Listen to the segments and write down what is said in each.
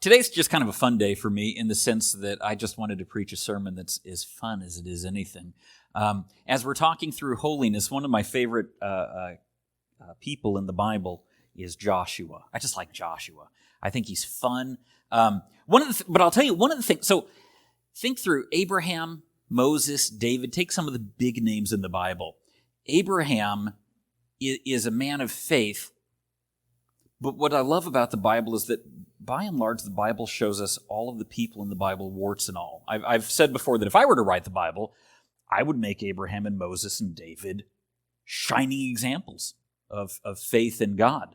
Today's just kind of a fun day for me in the sense that I just wanted to preach a sermon that's as fun as it is anything. As we're talking through holiness, one of my favorite people in the Bible is Joshua. I just like Joshua. I think he's fun. But I'll tell you, one of the things, so think through Abraham, Moses, David, take some of the big names in the Bible. Abraham is a man of faith, but what I love about the Bible is that by and large, the Bible shows us all of the people in the Bible, warts and all. I've said before that if I were to write the Bible, I would make Abraham and Moses and David shining examples of faith in God.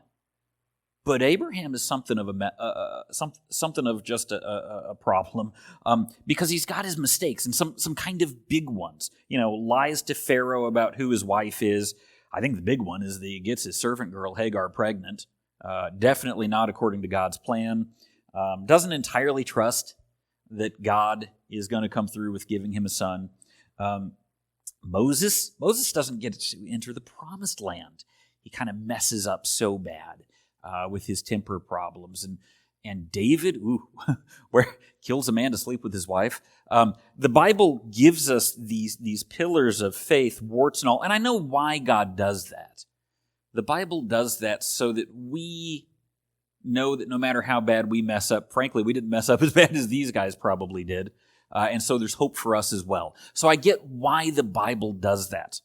But Abraham is something of just a problem because he's got his mistakes and some kind of big ones. You know, lies to Pharaoh about who his wife is. I think the big one is that he gets his servant girl Hagar pregnant. Definitely not according to God's plan. Doesn't entirely trust that God is going to come through with giving him a son. Moses doesn't get to enter the promised land. He kind of messes up so bad with his temper problems. And David, where kills a man to sleep with his wife. The Bible gives us these pillars of faith, warts and all. And I know why God does that. The Bible does that so that we know that no matter how bad we mess up, frankly, we didn't mess up as bad as these guys probably did. And so there's hope for us as well. So I get why the Bible does that.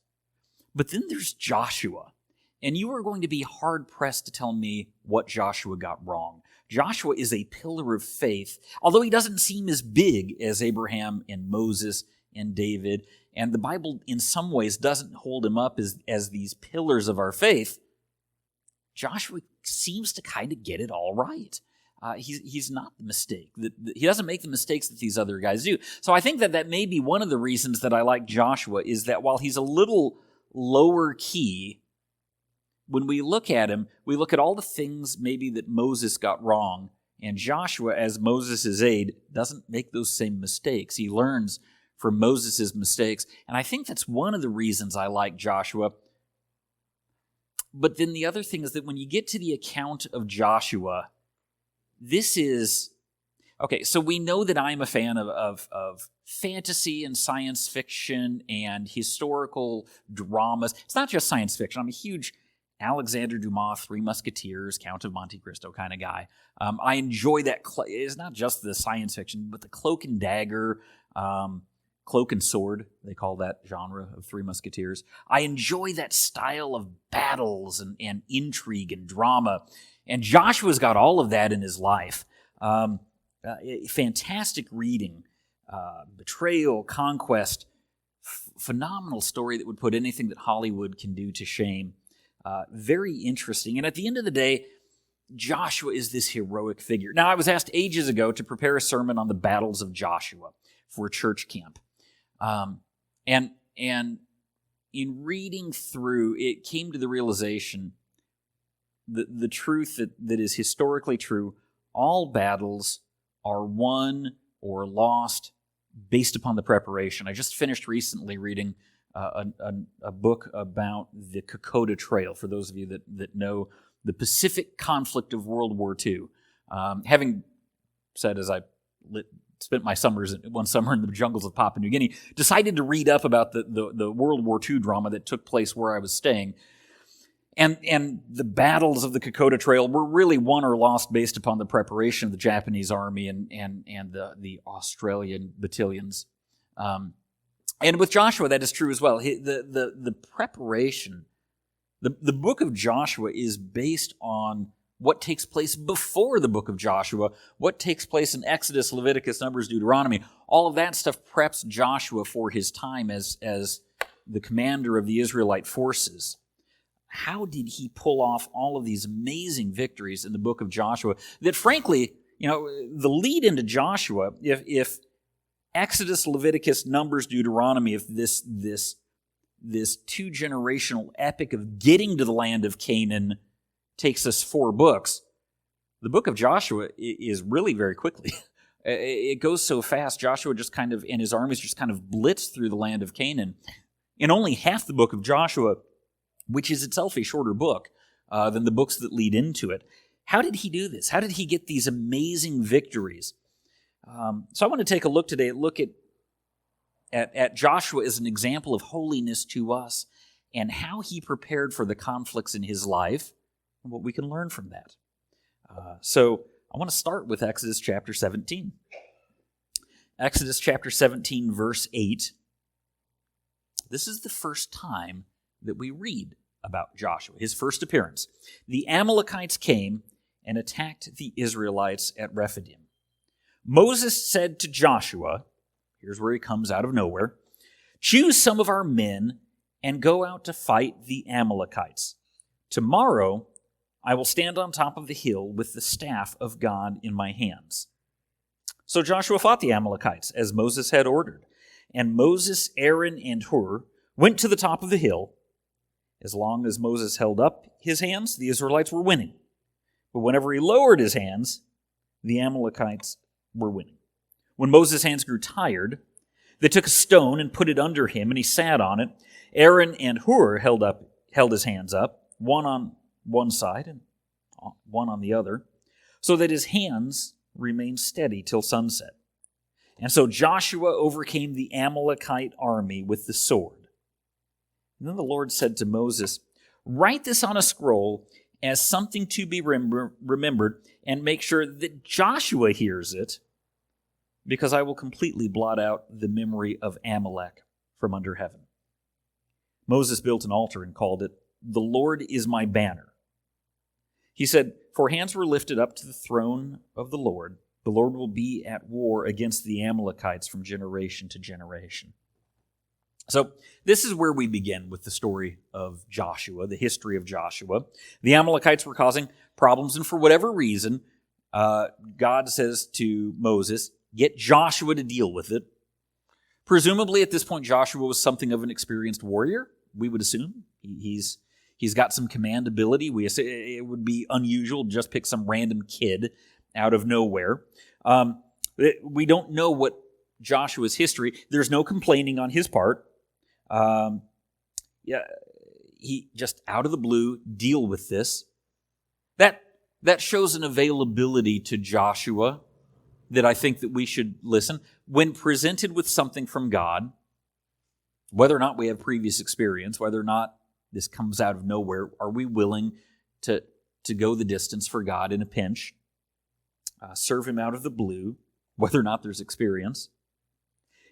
But then there's Joshua. And you are going to be hard-pressed to tell me what Joshua got wrong. Joshua is a pillar of faith, although he doesn't seem as big as Abraham and Moses and David. And the Bible, in some ways, doesn't hold him up as these pillars of our faith. Joshua seems to kind of get it all right. He's not the mistake. He doesn't make the mistakes that these other guys do. So I think that may be one of the reasons that I like Joshua, is that while he's a little lower key, when we look at him, we look at all the things maybe that Moses got wrong, and Joshua, as Moses' aide, doesn't make those same mistakes. He learns from Moses' mistakes, and I think that's one of the reasons I like Joshua. But then the other thing is that when you get to the account of Joshua, this is... Okay, so we know that I'm a fan of fantasy and science fiction and historical dramas. It's not just science fiction. I'm a huge Alexander Dumas, Three Musketeers, Count of Monte Cristo kind of guy. I enjoy that. It's not just the science fiction, but the cloak and dagger, cloak and sword, they call that genre of Three Musketeers. I enjoy that style of battles and intrigue and drama. And Joshua's got all of that in his life. Fantastic reading, betrayal, conquest, phenomenal story that would put anything that Hollywood can do to shame. Very interesting. And at the end of the day, Joshua is this heroic figure. Now, I was asked ages ago to prepare a sermon on the battles of Joshua for a church camp. And in reading through, it came to the realization the truth that is historically true: all battles are won or lost based upon the preparation. I just finished recently reading a book about the Kokoda Trail, for those of you that know the Pacific conflict of World War II. Having said, as I spent my one summer in the jungles of Papua New Guinea, decided to read up about the World War II drama that took place where I was staying. And the battles of the Kokoda Trail were really won or lost based upon the preparation of the Japanese army and the Australian battalions. And with Joshua, that is true as well. The preparation, the book of Joshua is based on what takes place before the book of Joshua, what takes place in Exodus, Leviticus, Numbers, Deuteronomy. All of that stuff preps Joshua for his time as the commander of the Israelite forces. How did he pull off all of these amazing victories in the book of Joshua that, frankly, the lead into Joshua, if Exodus, Leviticus, Numbers, Deuteronomy, if this two-generational epic of getting to the land of Canaan takes us 4 books, the book of Joshua is really very quickly. It goes so fast. Joshua just kind of, and his armies just kind of blitz through the land of Canaan. In only half the book of Joshua, which is itself a shorter book than the books that lead into it, how did he do this? How did he get these amazing victories? So I want to take a look today, at Joshua as an example of holiness to us and how he prepared for the conflicts in his life and what we can learn from that. So I want to start with Exodus chapter 17. Exodus chapter 17, verse 8. This is the first time that we read about Joshua, his first appearance. The Amalekites came and attacked the Israelites at Rephidim. Moses said to Joshua, here's where he comes out of nowhere, choose some of our men and go out to fight the Amalekites. Tomorrow I will stand on top of the hill with the staff of God in my hands. So Joshua fought the Amalekites as Moses had ordered. And Moses, Aaron, and Hur went to the top of the hill. As long as Moses held up his hands, the Israelites were winning. But whenever he lowered his hands, the Amalekites were winning. When Moses' hands grew tired, they took a stone and put it under him, and he sat on it. Aaron and Hur held his hands up, one on one side and one on the other, so that his hands remained steady till sunset. And so Joshua overcame the Amalekite army with the sword. And then the Lord said to Moses, write this on a scroll as something to be remembered, and make sure that Joshua hears it, because I will completely blot out the memory of Amalek from under heaven. Moses built an altar and called it, The Lord is my banner. He said, for hands were lifted up to the throne of the Lord will be at war against the Amalekites from generation to generation. So this is where we begin with the story of Joshua, the history of Joshua. The Amalekites were causing problems, and for whatever reason, God says to Moses, get Joshua to deal with it. Presumably at this point, Joshua was something of an experienced warrior, we would assume. He's got some command ability. It would be unusual to just pick some random kid out of nowhere. We don't know what Joshua's history. There's no complaining on his part. He just out of the blue deal with this. That shows an availability to Joshua that I think that we should listen. When presented with something from God, whether or not we have previous experience, whether or not this comes out of nowhere, are we willing to go the distance for God in a pinch? Serve him out of the blue, whether or not there's experience.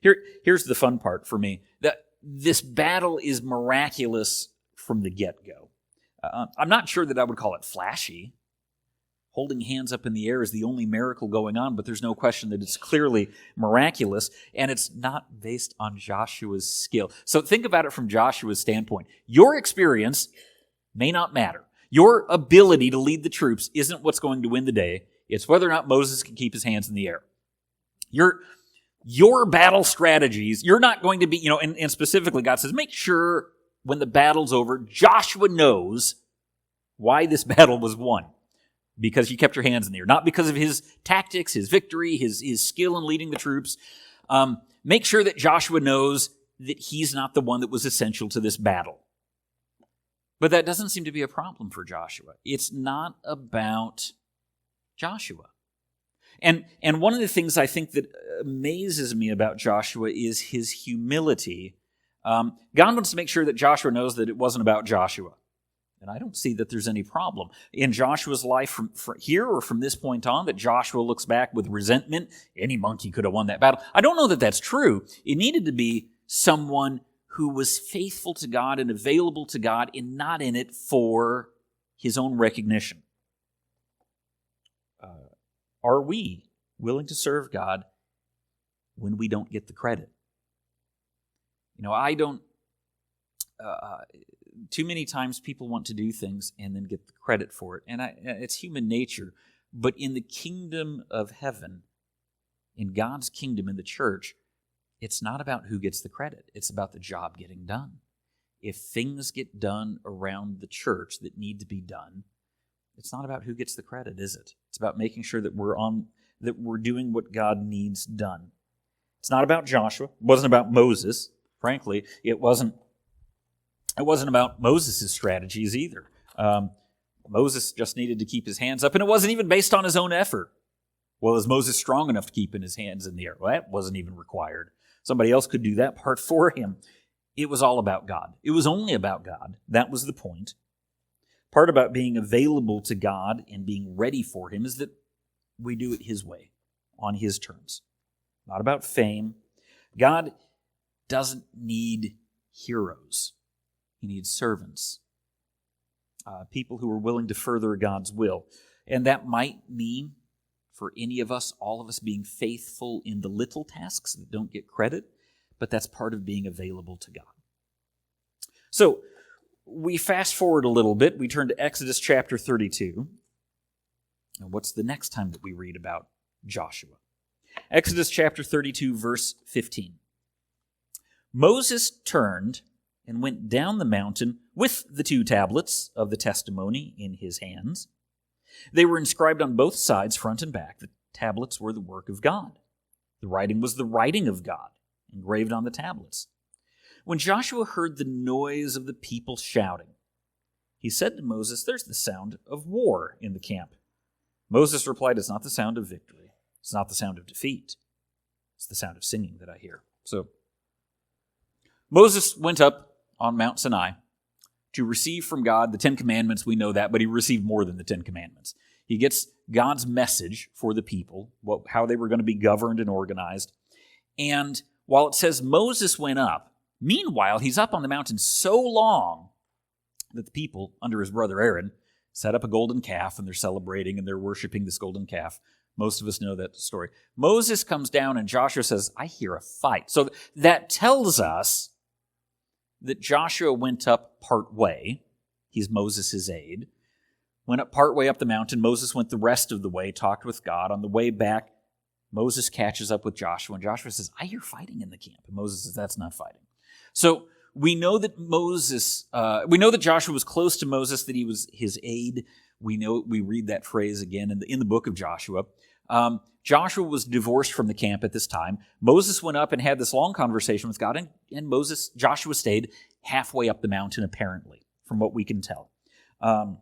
Here's the fun part for me. That this battle is miraculous from the get-go. I'm not sure that I would call it flashy. Holding hands up in the air is the only miracle going on, but there's no question that it's clearly miraculous, and it's not based on Joshua's skill. So think about it from Joshua's standpoint. Your experience may not matter. Your ability to lead the troops isn't what's going to win the day. It's whether or not Moses can keep his hands in the air. Your battle strategies, you're not going to be, and specifically God says, make sure when the battle's over, Joshua knows why this battle was won. Because you kept your hands in the air. Not because of his tactics, his victory, his skill in leading the troops. Make sure that Joshua knows that he's not the one that was essential to this battle. But that doesn't seem to be a problem for Joshua. It's not about Joshua. And one of the things I think that amazes me about Joshua is his humility. God wants to make sure that Joshua knows that it wasn't about Joshua. And I don't see that there's any problem in Joshua's life from here or from this point on that Joshua looks back with resentment. Any monkey could have won that battle. I don't know that that's true. It needed to be someone who was faithful to God and available to God and not in it for his own recognition. Are we willing to serve God when we don't get the credit? I don't... Too many times people want to do things and then get the credit for it. And it's human nature. But in the kingdom of heaven, in God's kingdom, in the church, it's not about who gets the credit. It's about the job getting done. If things get done around the church that need to be done, it's not about who gets the credit, is it? It's about making sure that we're doing what God needs done. It's not about Joshua. It wasn't about Moses. Frankly, it wasn't about Moses' strategies either. Moses just needed to keep his hands up, and it wasn't even based on his own effort. Well, is Moses strong enough to keep his hands in the air? Well, that wasn't even required. Somebody else could do that part for him. It was all about God. It was only about God. That was the point. Part about being available to God and being ready for him is that we do it his way, on his terms. Not about fame. God doesn't need heroes. He needs servants. People who are willing to further God's will. And that might mean, for any of us, all of us being faithful in the little tasks that don't get credit, but that's part of being available to God. So, we fast forward a little bit. We turn to Exodus chapter 32. And what's the next time that we read about Joshua? Exodus chapter 32, verse 15. Moses turned and went down the mountain with the 2 tablets of the testimony in his hands. They were inscribed on both sides, front and back. The tablets were the work of God. The writing was the writing of God, engraved on the tablets. When Joshua heard the noise of the people shouting, he said to Moses, "There's the sound of war in the camp." Moses replied, "It's not the sound of victory. It's not the sound of defeat. It's the sound of singing that I hear." So Moses went up on Mount Sinai to receive from God the 10 Commandments. We know that, but he received more than the 10 Commandments. He gets God's message for the people, how they were going to be governed and organized. And while it says Moses went up, meanwhile, he's up on the mountain so long that the people, under his brother Aaron, set up a golden calf, and they're celebrating, and they're worshiping this golden calf. Most of us know that story. Moses comes down, and Joshua says, "I hear a fight." So that tells us that Joshua went up part way. He's Moses' aide. Went up part way up the mountain. Moses went the rest of the way, talked with God. On the way back, Moses catches up with Joshua, and Joshua says, "I hear fighting in the camp." And Moses says, "That's not fighting." So we know that Joshua was close to Moses, that he was his aide. We read that phrase again in the book of Joshua. Joshua was divorced from the camp at this time. Moses went up and had this long conversation with God, and Joshua stayed halfway up the mountain, apparently, from what we can tell. And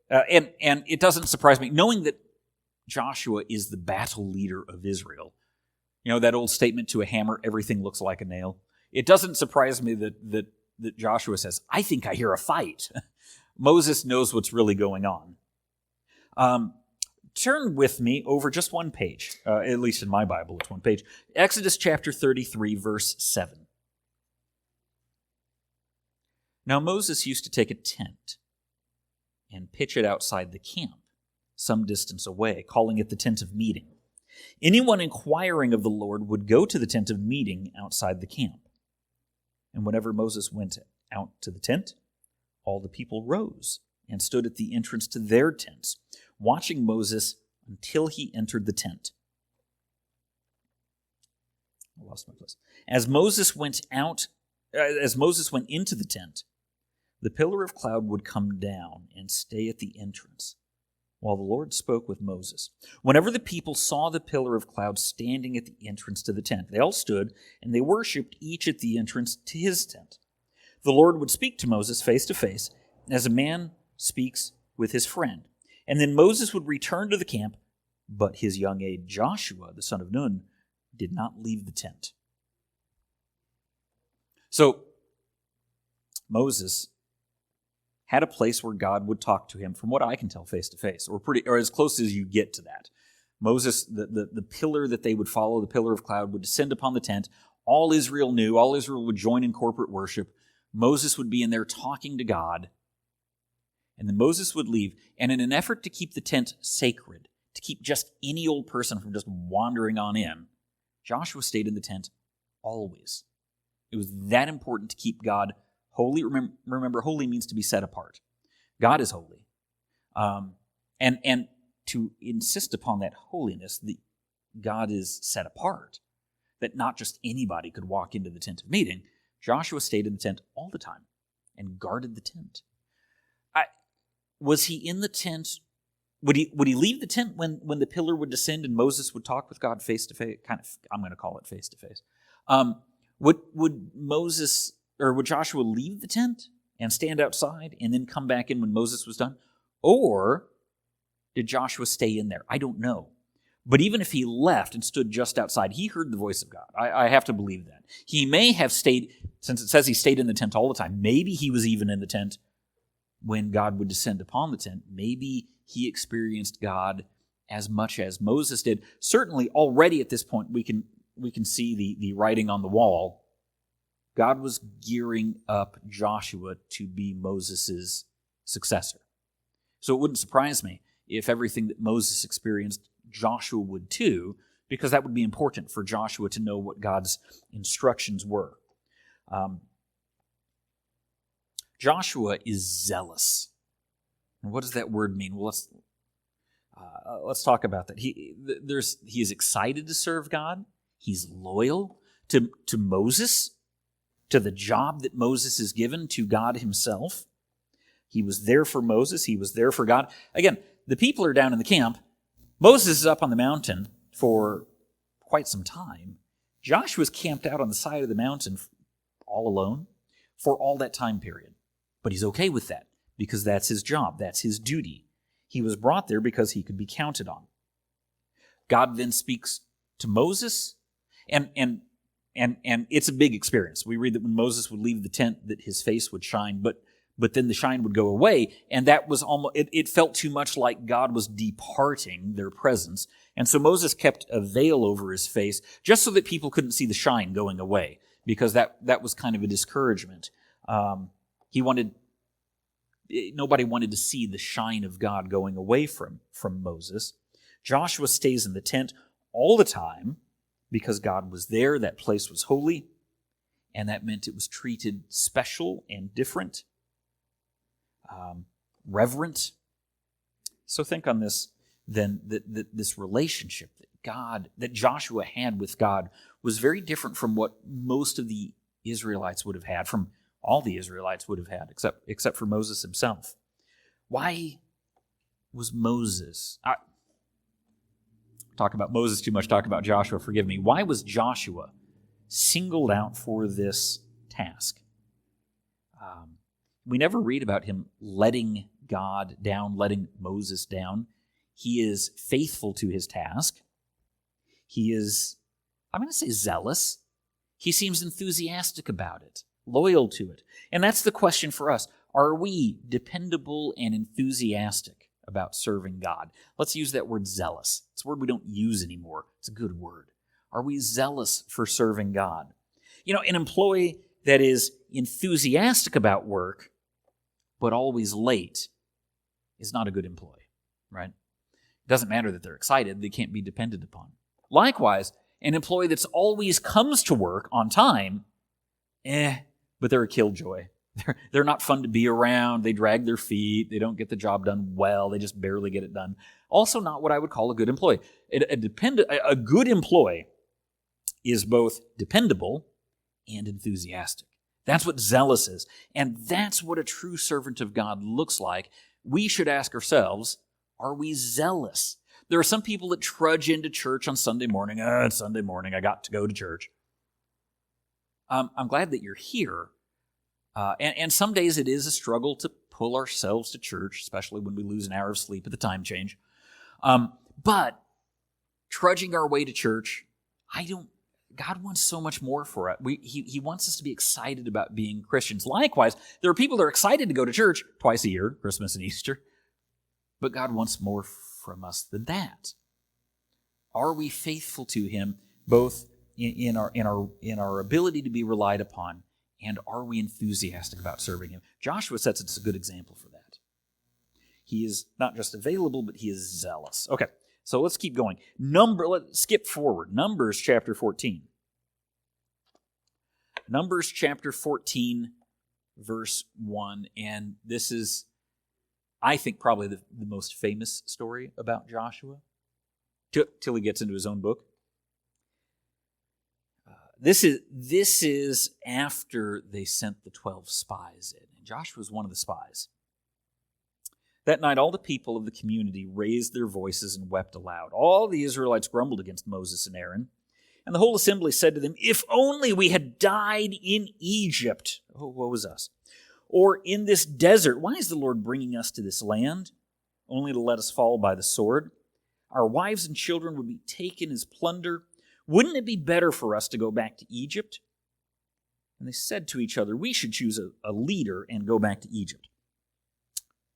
it doesn't surprise me, knowing that Joshua is the battle leader of Israel. You know, that old statement, "To a hammer, everything looks like a nail." It doesn't surprise me that Joshua says, "I think I hear a fight." Moses knows what's really going on. Turn with me over just one page, at least in my Bible, it's one page. Exodus chapter 33, verse 7. Now Moses used to take a tent and pitch it outside the camp, some distance away, calling it the tent of meeting. Anyone inquiring of the Lord would go to the tent of meeting outside the camp. And whenever Moses went out to the tent, all the people rose and stood at the entrance to their tents, watching Moses until he entered the tent. I lost my place. As Moses went into the tent, the pillar of cloud would come down and stay at the entrance, while the Lord spoke with Moses. Whenever the people saw the pillar of cloud standing at the entrance to the tent, they all stood, and they worshipped each at the entrance to his tent. The Lord would speak to Moses face to face, as a man speaks with his friend. And then Moses would return to the camp, but his young aide Joshua, the son of Nun, did not leave the tent. So Moses had a place where God would talk to him, from what I can tell, face to face, or as close as you get to that. Moses, the pillar that they would follow, the pillar of cloud, would descend upon the tent. All Israel knew, all Israel would join in corporate worship. Moses would be in there talking to God. And then Moses would leave, and in an effort to keep the tent sacred, to keep just any old person from just wandering on in, Joshua stayed in the tent always. It was that important to keep God holy. Remember, holy means to be set apart. God is holy. And to insist upon that holiness, God is set apart, that not just anybody could walk into the tent of meeting. Joshua stayed in the tent all the time and guarded the tent. Was he in the tent? Would he leave the tent when the pillar would descend and Moses would talk with God face to face? I'm going to call it face to face. Would Joshua leave the tent and stand outside and then come back in when Moses was done? Or did Joshua stay in there? I don't know. But even if he left and stood just outside, he heard the voice of God. I have to believe that. He may have stayed, since it says he stayed in the tent all the time, maybe he was even in the tent when God would descend upon the tent. Maybe he experienced God as much as Moses did. Certainly already at this point we can see the writing on the wall. God was gearing up Joshua to be Moses' successor. So it wouldn't surprise me if everything that Moses experienced, Joshua would too, because that would be important for Joshua to know what God's instructions were. Joshua is zealous. And what does that word mean? Well, let's talk about that. He is excited to serve God. He's loyal to Moses, to the job that Moses is given, to God himself. He was there for Moses. He was there for God. Again, the people are down in the camp. Moses is up on the mountain for quite some time. Joshua's camped out on the side of the mountain all alone for all that time period. But he's okay with that because that's his job. That's his duty. He was brought there because he could be counted on. God then speaks to Moses, and it's a big experience. We read that when Moses would leave the tent that his face would shine, but then the shine would go away, and that was almost, it felt too much like God was departing their presence. And so Moses kept a veil over his face just so that people couldn't see the shine going away, because that was kind of a discouragement. Nobody wanted to see the shine of God going away from Moses. Joshua stays in the tent all the time because God was there. That place was holy, and that meant it was treated special and different, reverent. So think on this then, that this relationship that Joshua had with God was very different from what most of the Israelites would have had, from all the Israelites would have had, except for Moses himself. Why was Moses... talk about Moses too much, talk about Joshua, forgive me. Why was Joshua singled out for this task? We never read about him letting God down, letting Moses down. He is faithful to his task. He is, I'm going to say, zealous. He seems enthusiastic about it, loyal to it. And that's the question for us. Are we dependable and enthusiastic about serving God? Let's use that word zealous. It's a word we don't use anymore. It's a good word. Are we zealous for serving God? An employee that is enthusiastic about work but always late is not a good employee, right? It doesn't matter that they're excited. They can't be depended upon. Likewise, an employee that's always comes to work on time, but they're a killjoy. They're not fun to be around. They drag their feet. They don't get the job done well. They just barely get it done. Also not what I would call a good employee. A good employee is both dependable and enthusiastic. That's what zealous is. And that's what a true servant of God looks like. We should ask ourselves, are we zealous? There are some people that trudge into church on Sunday morning. It's Sunday morning. I got to go to church. I'm glad that you're here. And some days it is a struggle to pull ourselves to church, especially when we lose an hour of sleep at the time change. But trudging our way to church, God wants so much more for us. He wants us to be excited about being Christians. Likewise, there are people that are excited to go to church twice a year, Christmas and Easter. But God wants more from us than that. Are we faithful to Him, both in our ability to be relied upon, and are we enthusiastic about serving Him? Joshua sets us a good example for that. He is not just available, but he is zealous. Okay, so let's keep going. Let's skip forward. Numbers chapter 14. Numbers chapter 14, verse 1. And this is, I think, probably the most famous story about Joshua, till he gets into his own book. This is after they sent the 12 spies in. And Joshua was one of the spies. That night, all the people of the community raised their voices and wept aloud. All the Israelites grumbled against Moses and Aaron. And the whole assembly said to them, "If only we had died in Egypt." Oh, woe is us. Or in this desert, why is the Lord bringing us to this land, only to let us fall by the sword? Our wives and children would be taken as plunder. Wouldn't it be better for us to go back to Egypt? And they said to each other, we should choose a leader and go back to Egypt.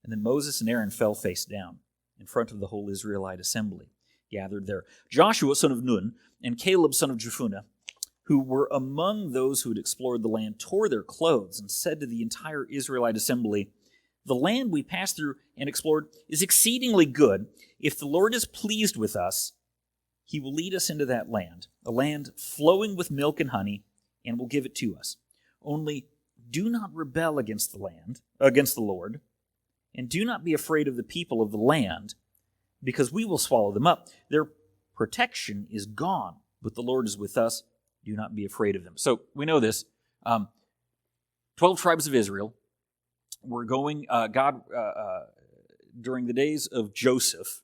And then Moses and Aaron fell face down in front of the whole Israelite assembly gathered there. Joshua, son of Nun, and Caleb, son of Jephunneh, who were among those who had explored the land, tore their clothes and said to the entire Israelite assembly, the land we passed through and explored is exceedingly good. If the Lord is pleased with us, he will lead us into that land, a land flowing with milk and honey, and will give it to us. Only do not rebel against the Lord, and do not be afraid of the people of the land, because we will swallow them up. Their protection is gone, but the Lord is with us. Do not be afraid of them. So we know this. 12 tribes of Israel were going, during the days of Joseph.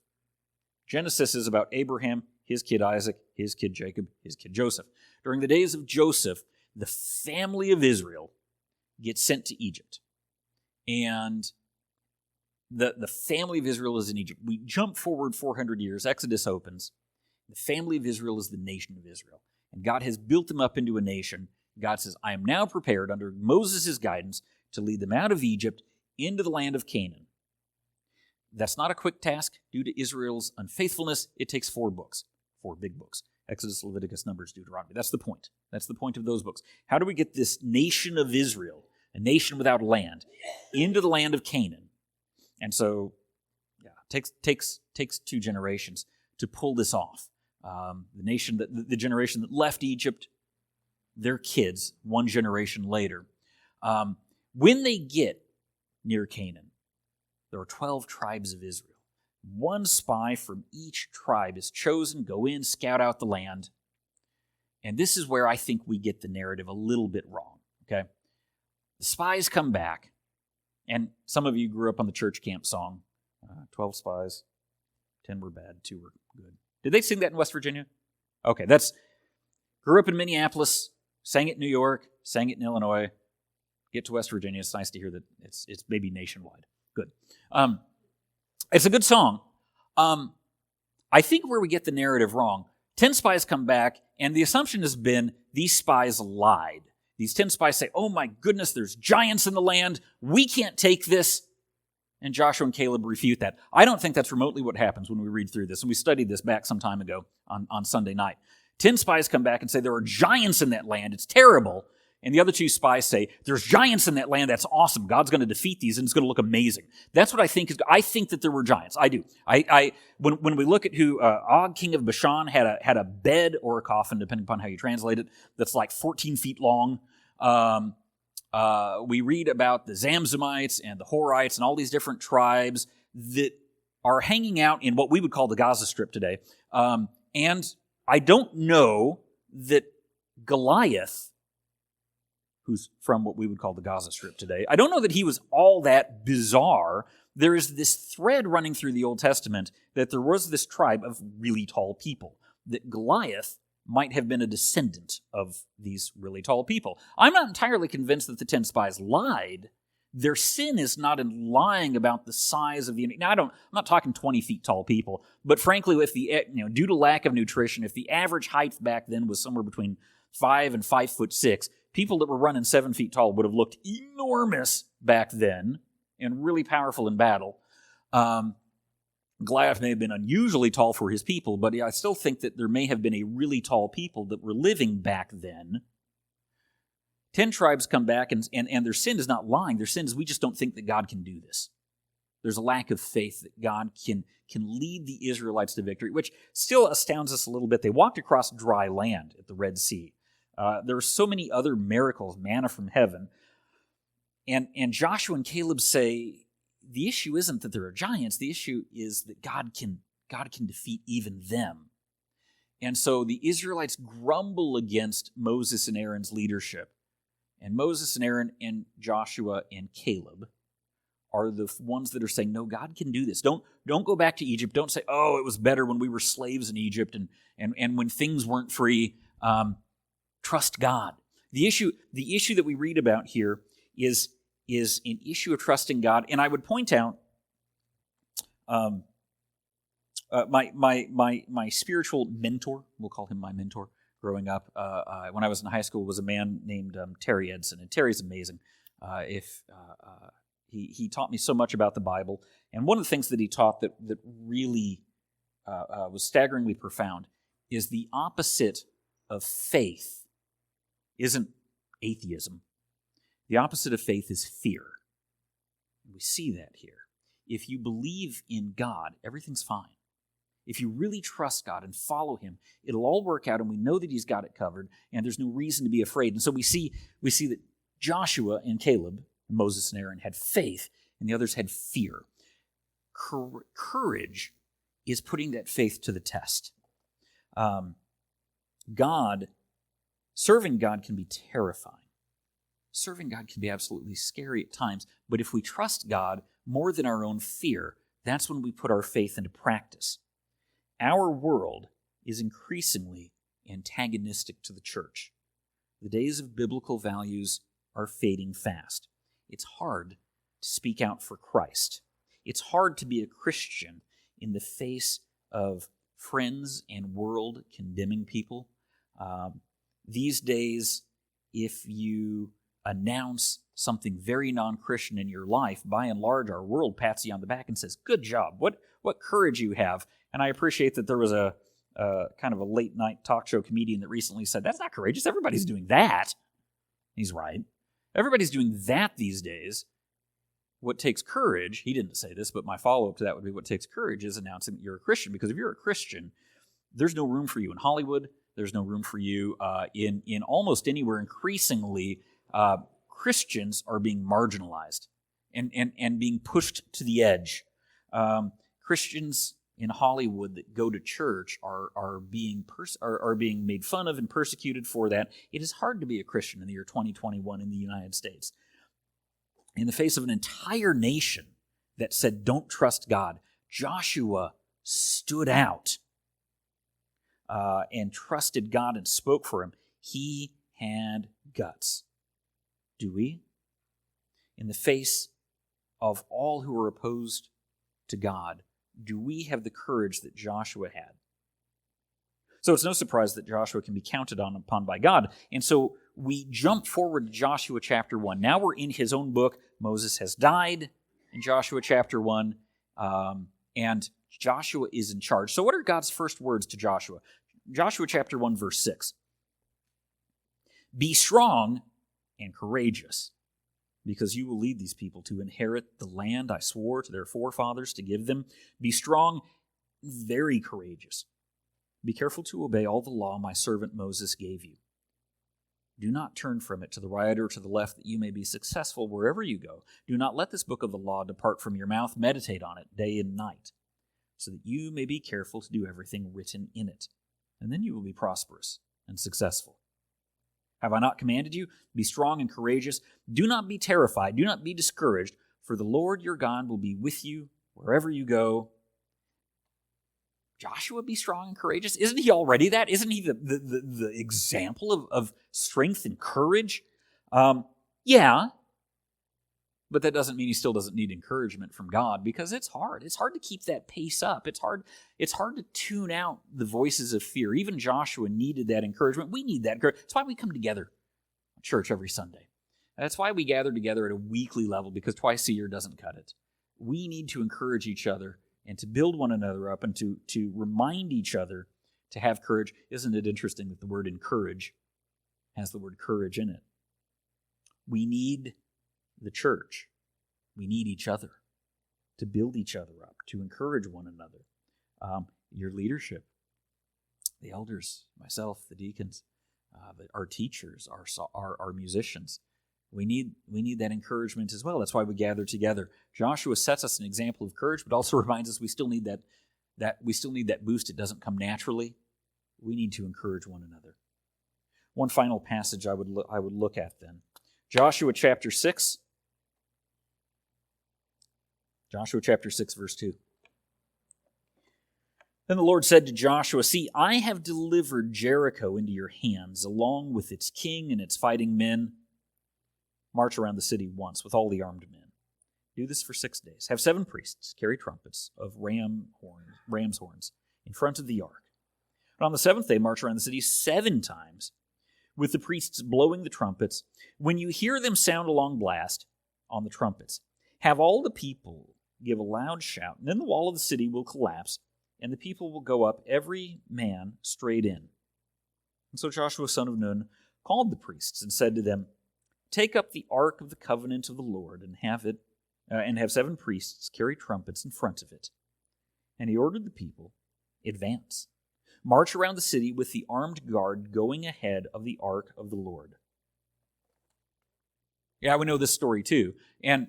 Genesis is about Abraham, his kid Isaac, his kid Jacob, his kid Joseph. During the days of Joseph, the family of Israel gets sent to Egypt. And the family of Israel is in Egypt. We jump forward 400 years. Exodus opens. The family of Israel is the nation of Israel. And God has built them up into a nation. God says, I am now prepared under Moses' guidance to lead them out of Egypt into the land of Canaan. That's not a quick task. Due to Israel's unfaithfulness, it takes 4 books, 4 big books. Exodus, Leviticus, Numbers, Deuteronomy. That's the point. That's the point of those books. How do we get this nation of Israel, a nation without land, into the land of Canaan? And so, it takes 2 generations to pull this off. The generation that left Egypt, their kids, 1 generation later. When they get near Canaan, there are 12 tribes of Israel. 1 spy from each tribe is chosen, go in, scout out the land. And this is where I think we get the narrative a little bit wrong, okay? The spies come back, and some of you grew up on the church camp song, 12 spies, 10 were bad, 2 were good. Did they sing that in West Virginia? Okay, grew up in Minneapolis, sang it in New York, sang it in Illinois, get to West Virginia, it's nice to hear that it's maybe nationwide. Good. It's a good song. I think where we get the narrative wrong, 10 spies come back, and the assumption has been these spies lied. These 10 spies say, oh my goodness, there's giants in the land, we can't take this. And Joshua and Caleb refute that. I don't think that's remotely what happens when we read through this, and we studied this back some time ago on Sunday night. 10 spies come back and say, there are giants in that land, it's terrible. And the other 2 spies say, there's giants in that land, that's awesome. God's going to defeat these, and it's going to look amazing. That's what I think. I think that there were giants. I do. When we look at who Og, king of Bashan, had a bed or a coffin, depending upon how you translate it, that's like 14 feet long. We read about the Zamzamites and the Horites and all these different tribes that are hanging out in what we would call the Gaza Strip today. And I don't know that Goliath, who's from what we would call the Gaza Strip today, I don't know that he was all that bizarre. There is this thread running through the Old Testament that there was this tribe of really tall people, that Goliath might have been a descendant of these really tall people. I'm not entirely convinced that the 10 spies lied. Their sin is not in lying about the size of the enemy. Now, I'm not talking 20 feet tall people, but frankly, due to lack of nutrition, if the average height back then was somewhere between 5 and 5'6", people that were running 7 feet tall would have looked enormous back then and really powerful in battle. Goliath may have been unusually tall for his people, but I still think that there may have been a really tall people that were living back then. 10 tribes come back, and their sin is not lying. Their sin is we just don't think that God can do this. There's a lack of faith that God can lead the Israelites to victory, which still astounds us a little bit. They walked across dry land at the Red Sea. There are so many other miracles, manna from heaven. And Joshua and Caleb say, the issue isn't that there are giants. The issue is that God can defeat even them. And so the Israelites grumble against Moses and Aaron's leadership. And Moses and Aaron and Joshua and Caleb are the ones that are saying, no, God can do this. Don't go back to Egypt. Don't say, oh, it was better when we were slaves in Egypt and when things weren't free. Trust God. The issue that we read about here is is an issue of trusting God. And I would point out my spiritual mentor, we'll call him my mentor, growing up when I was in high school, was a man named Terry Edson. And Terry's amazing. He taught me so much about the Bible. And one of the things that he taught that really was staggeringly profound is the opposite of faith isn't atheism. The opposite of faith is fear. We see that here. If you believe in God, everything's fine. If you really trust God and follow him, it'll all work out, and we know that he's got it covered, and there's no reason to be afraid. And so we see that Joshua and Caleb, Moses and Aaron, had faith, and the others had fear. Courage is putting that faith to the test. Serving God can be terrifying. Serving God can be absolutely scary at times, but if we trust God more than our own fear, that's when we put our faith into practice. Our world is increasingly antagonistic to the church. The days of biblical values are fading fast. It's hard to speak out for Christ. It's hard to be a Christian in the face of friends and world condemning people. These days, if you announce something very non-Christian in your life, by and large, our world pats you on the back and says, "Good job. What courage you have." And I appreciate that there was a kind of a late-night talk show comedian that recently said, "That's not courageous. Everybody's doing that." He's right. Everybody's doing that these days. What takes courage, he didn't say this, but my follow-up to that would be what takes courage is announcing that you're a Christian. Because if you're a Christian, there's no room for you in Hollywood. There's no room for you in almost anywhere. Increasingly, Christians are being marginalized and being pushed to the edge. Christians in Hollywood that go to church are being made fun of and persecuted for that. It is hard to be a Christian in the year 2021 in the United States. In the face of an entire nation that said, "Don't trust God," Joshua stood out and trusted God and spoke for him. He had guts. Do we? In the face of all who are opposed to God, do we have the courage that Joshua had? So it's no surprise that Joshua can be counted upon by God. And so we jump forward to Joshua chapter 1. Now we're in his own book. Moses has died in Joshua chapter 1, and Joshua is in charge. So what are God's first words to Joshua? Joshua chapter 1, verse 6. "Be strong and courageous, because you will lead these people to inherit the land I swore to their forefathers to give them. Be strong, very courageous. Be careful to obey all the law my servant Moses gave you. Do not turn from it to the right or to the left, that you may be successful wherever you go. Do not let this book of the law depart from your mouth. Meditate on it day and night, so that you may be careful to do everything written in it. And then you will be prosperous and successful. Have I not commanded you? Be strong and courageous. Do not be terrified. Do not be discouraged, for the Lord your God will be with you wherever you go." Joshua, be strong and courageous? Isn't he already that? Isn't he the example of strength and courage? Yeah, but that doesn't mean he still doesn't need encouragement from God, because it's hard. It's hard to keep that pace up. It's hard to tune out the voices of fear. Even Joshua needed that encouragement. We need that encouragement. That's why we come together at church every Sunday. That's why we gather together at a weekly level, because twice a year doesn't cut it. We need to encourage each other and to build one another up and to remind each other to have courage. Isn't it interesting that the word encourage has the word courage in it? We need the church. We need each other to build each other up, to encourage one another. Your leadership, the elders, myself, the deacons, our teachers, our musicians. We need that encouragement as well. That's why we gather together. Joshua sets us an example of courage, but also reminds us we still need that boost. It doesn't come naturally. We need to encourage one another. One final passage I would look at then. Joshua chapter 6. Joshua chapter 6, verse 2. Then the Lord said to Joshua, "See, I have delivered Jericho into your hands, along with its king and its fighting men. march around the city once with all the armed men. Do this for 6 days. Have 7 priests carry trumpets of ram's horns in front of the ark. But on the 7th day, march around the city 7 times, with the priests blowing the trumpets. When you hear them sound a long blast on the trumpets, have all the people give a loud shout, and then the wall of the city will collapse, and the people will go up, every man straight in. And so Joshua, son of Nun, called the priests and said to them, take up the ark of the covenant of the Lord and have 7 priests carry trumpets in front of it. And he ordered the people, advance, march around the city with the armed guard going ahead of the ark of the Lord. Yeah, we know this story too. And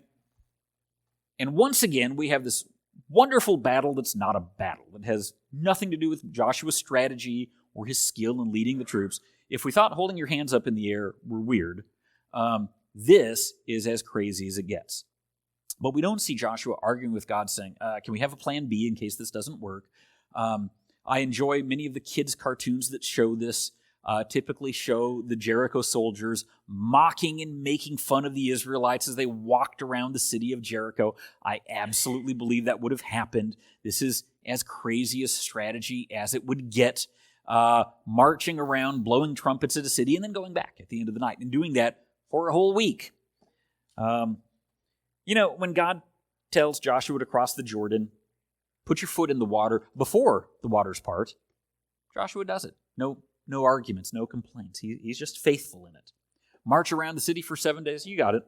once again, we have this wonderful battle that's not a battle. It has nothing to do with Joshua's strategy or his skill in leading the troops. If we thought holding your hands up in the air were weird, this is as crazy as it gets. But we don't see Joshua arguing with God saying, can we have a plan B in case this doesn't work? I enjoy many of the kids' cartoons that show this, typically show the Jericho soldiers mocking and making fun of the Israelites as they walked around the city of Jericho. I absolutely believe that would have happened. This is as crazy a strategy as it would get, marching around, blowing trumpets at a city, and then going back at the end of the night, and doing that for a whole week. When God tells Joshua to cross the Jordan, put your foot in the water before the waters part, Joshua does it. No arguments, no complaints. He's just faithful in it. March around the city for 7 days, you got it.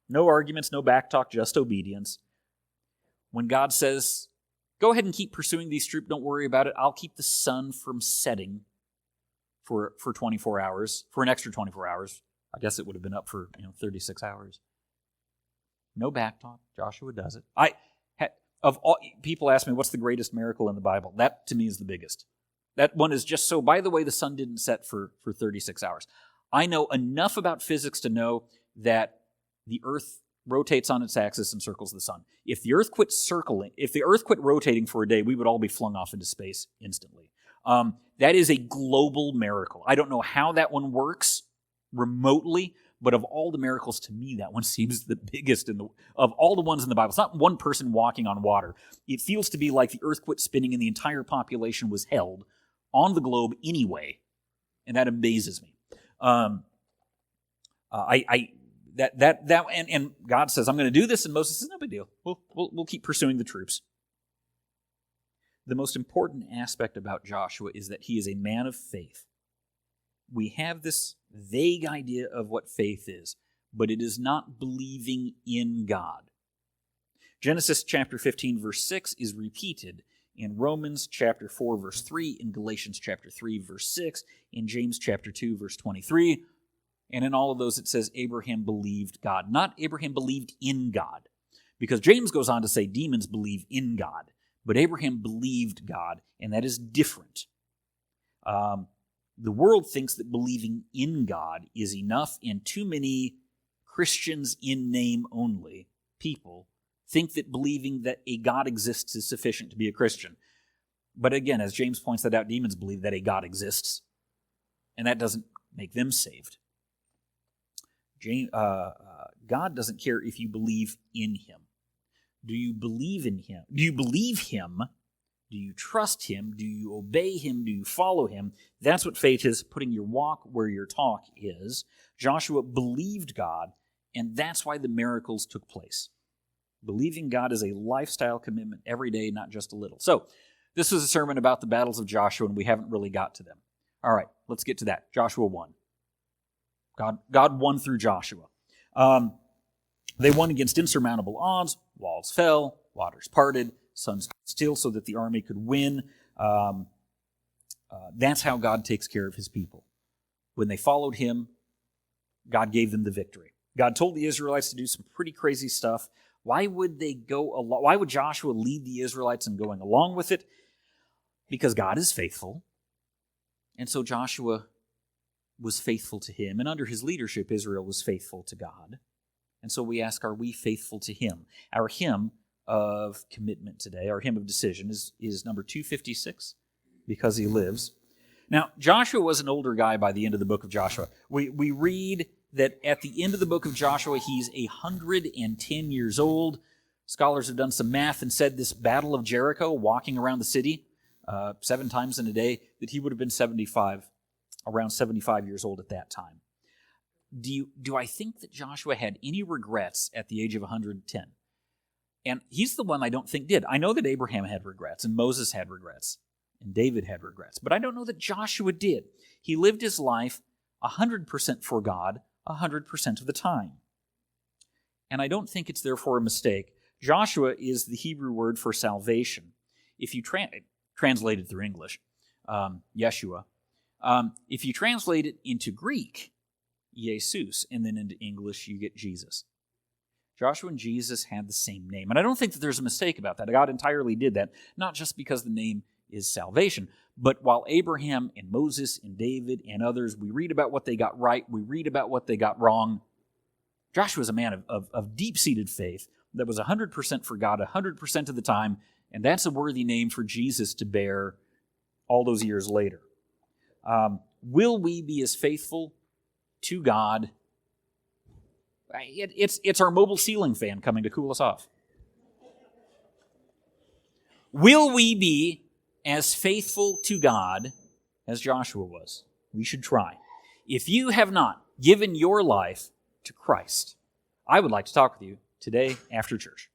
No arguments, no backtalk, just obedience. When God says, go ahead and keep pursuing these troops, don't worry about it, I'll keep the sun from setting for 24 hours, for an extra 24 hours. I guess it would have been up for 36 hours. No backtalk. Joshua does it. People ask me, what's the greatest miracle in the Bible? That, to me, is the biggest. That one is just so, by the way, the sun didn't set for 36 hours. I know enough about physics to know that the earth rotates on its axis and circles the sun. If the earth quit rotating for a day, we would all be flung off into space instantly. That is a global miracle. I don't know how that one works remotely, but of all the miracles, to me, that one seems the biggest of all the ones in the Bible. It's not one person walking on water. It feels to be like the earth quit spinning and the entire population was held on the globe anyway, and that amazes me. And God says, I'm going to do this, and Moses says, no big deal. We'll keep pursuing the troops. The most important aspect about Joshua is that he is a man of faith. We have this vague idea of what faith is, but it is not believing in God. Genesis chapter 15, verse 6 is repeated in Romans chapter 4, verse 3, in Galatians chapter 3, verse 6, in James chapter 2, verse 23. And in all of those it says Abraham believed God, not Abraham believed in God. Because James goes on to say demons believe in God, but Abraham believed God, and that is different. The world thinks that believing in God is enough, and too many Christians in name only people think that believing that a God exists is sufficient to be a Christian. But again, as James points that out, demons believe that a God exists, and that doesn't make them saved. God doesn't care if you believe in Him. Do you believe in Him? Do you believe Him? Do you trust Him? Do you obey Him? Do you follow Him? That's what faith is, putting your walk where your talk is. Joshua believed God, and that's why the miracles took place. Believing God is a lifestyle commitment every day, not just a little. So, this was a sermon about the battles of Joshua, and we haven't really got to them. All right, let's get to that. Joshua won. God won through Joshua. They won against insurmountable odds. Walls fell, waters parted, sun stood still so that the army could win. That's how God takes care of His people. When they followed Him, God gave them the victory. God told the Israelites to do some pretty crazy stuff. Why would Joshua lead the Israelites in going along with it? Because God is faithful. And so Joshua was faithful to Him, and under his leadership, Israel was faithful to God. And so we ask, are we faithful to Him? Our hymn of commitment today, our hymn of decision, is number 256, Because He Lives. Now, Joshua was an older guy by the end of the book of Joshua. We read that at the end of the book of Joshua, he's 110 years old. Scholars have done some math and said this battle of Jericho, walking around the city 7 times in a day, that he would have been around 75 years old at that time. Do I think that Joshua had any regrets at the age of 110? And he's the one I don't think did. I know that Abraham had regrets, and Moses had regrets, and David had regrets, but I don't know that Joshua did. He lived his life 100% for God, 100% of the time. And I don't think it's therefore a mistake. Joshua is the Hebrew word for salvation. If you translate it through English, Yeshua. If you translate it into Greek, Jesus, and then into English, you get Jesus. Joshua and Jesus had the same name. And I don't think that there's a mistake about that. God entirely did that, not just because the name is salvation, but while Abraham and Moses and David and others, we read about what they got right, we read about what they got wrong, Joshua was a man of deep-seated faith that was 100% for God 100% of the time, and that's a worthy name for Jesus to bear all those years later. Will we be as faithful to God? It's our mobile ceiling fan coming to cool us off. Will we be as faithful to God as Joshua was? We should try. If you have not given your life to Christ, I would like to talk with you today after church.